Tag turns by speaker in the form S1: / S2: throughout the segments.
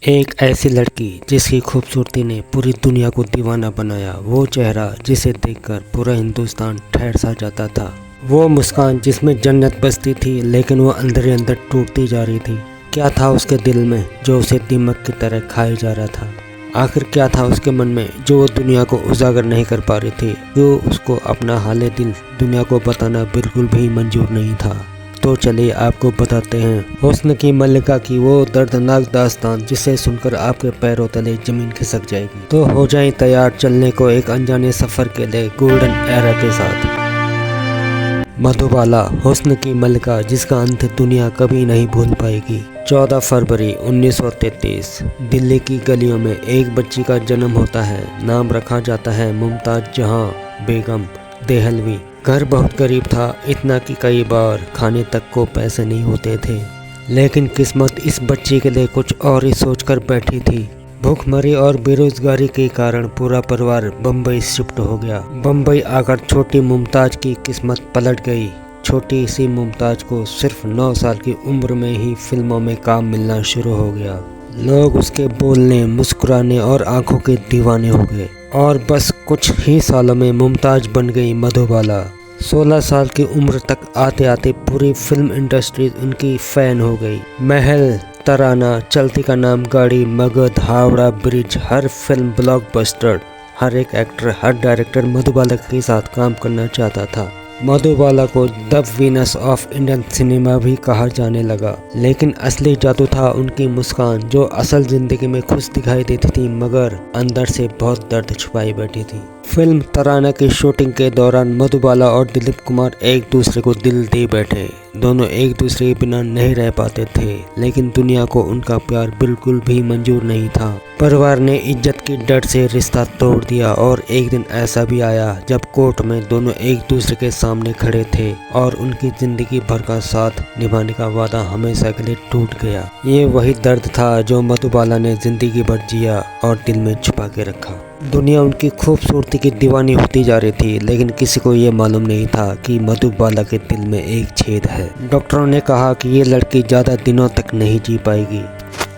S1: एक ऐसी लड़की जिसकी खूबसूरती ने पूरी दुनिया को दीवाना बनाया। वो चेहरा जिसे देखकर पूरा हिंदुस्तान ठहर सा जाता था। वो मुस्कान जिसमें जन्नत बसती थी, लेकिन वो अंदर ही अंदर टूटती जा रही थी। क्या था उसके दिल में जो उसे दीमक की तरह खाए जा रहा था? आखिर क्या था उसके मन में जो वो दुनिया को उजागर नहीं कर पा रही थी? जो उसको अपना हाले दिल दुनिया को बताना बिल्कुल भी मंजूर नहीं था। तो चलिए आपको बताते हैं हुस्न की मल्लिका की वो दर्दनाक दास्तान, जिसे सुनकर आपके पैरों तले जमीन खिसक जाएगी। तो हो जाएं तैयार चलने को एक अनजाने सफर के लिए गोल्डन एरा के साथ। मधुबाला, हुस्न की मल्लिका जिसका अंत दुनिया कभी नहीं भूल पाएगी। 14 फरवरी 1933 दिल्ली की गलियों में एक बच्ची का जन्म होता है। नाम रखा जाता है मुमताज जहां बेगम देहलवी। घर बहुत गरीब था, इतना कि कई बार खाने तक को पैसे नहीं होते थे। लेकिन किस्मत इस बच्ची के लिए कुछ और ही सोचकर बैठी थी। भूखमरी और बेरोजगारी के कारण पूरा परिवार बम्बई शिफ्ट हो गया। बम्बई आकर छोटी मुमताज की किस्मत पलट गई। छोटी सी मुमताज को सिर्फ 9 साल की उम्र में ही फिल्मों में काम मिलना शुरू हो गया। लोग उसके बोलने, मुस्कुराने और आंखों के दीवाने हो गए। और बस कुछ ही सालों में मुमताज बन गई मधुबाला। 16 साल की उम्र तक आते आते पूरी फिल्म इंडस्ट्री उनकी फैन हो गई। महल, तराना, चलती का नाम गाड़ी, मगध, हावड़ा ब्रिज, हर फिल्म ब्लॉकबस्टर। हर एक एक्टर, हर डायरेक्टर मधुबाला के साथ काम करना चाहता था। मधुबाला को the Venus of Indian cinema भी कहा जाने लगा। लेकिन असली जादू था उनकी मुस्कान, जो असल जिंदगी में खुश दिखाई देती थी मगर अंदर से बहुत दर्द छुपाई बैठी थी। फिल्म तराना की शूटिंग के दौरान मधुबाला और दिलीप कुमार एक दूसरे को दिल दे बैठे। दोनों एक दूसरे के बिना नहीं रह पाते थे, लेकिन दुनिया को उनका प्यार बिल्कुल भी मंजूर नहीं था। परिवार ने इज्जत की डर से रिश्ता तोड़ दिया और एक दिन ऐसा भी आया जब कोर्ट में दोनों एक दूसरे के सामने खड़े थे और उनकी जिंदगी भर का साथ निभाने का वादा हमेशा के लिए टूट गया। ये वही दर्द था जो मधुबाला ने जिंदगी भर जिया और दिल में छुपा के रखा। दुनिया उनकी खूबसूरती की दीवानी होती जा रही थी, लेकिन किसी को ये मालूम नहीं था कि मधुबाला के दिल में एक छेद है। डॉक्टरों ने कहा कि ये लड़की ज़्यादा दिनों तक नहीं जी पाएगी,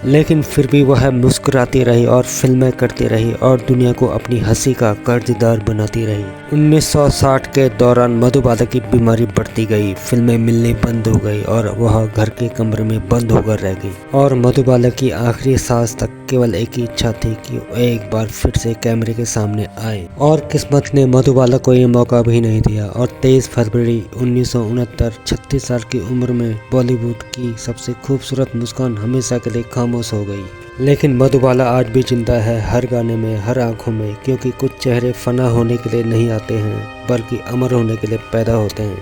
S1: लेकिन फिर भी वह मुस्कुराती रही और फिल्में करती रही और दुनिया को अपनी हंसी का कर्जदार बनाती रही। 1960 के दौरान मधुबाला की बीमारी बढ़ती गई, फिल्में मिलनी बंद हो गई और वह घर के कमरे में बंद होकर रह गई। और मधुबाला की आखिरी सांस तक केवल एक ही इच्छा थी कि वो एक बार फिर से कैमरे के सामने आए। और किस्मत ने मधुबाला को ये मौका भी नहीं दिया और 23 फरवरी 1969 36 साल की उम्र में बॉलीवुड की सबसे खूबसूरत मुस्कान हमेशा के लिए खामोश हो गई। लेकिन मधुबाला आज भी जिंदा है, हर गाने में, हर आंखों में, क्योंकि कुछ चेहरे फना होने के लिए नहीं आते हैं बल्कि अमर होने के लिए पैदा होते हैं।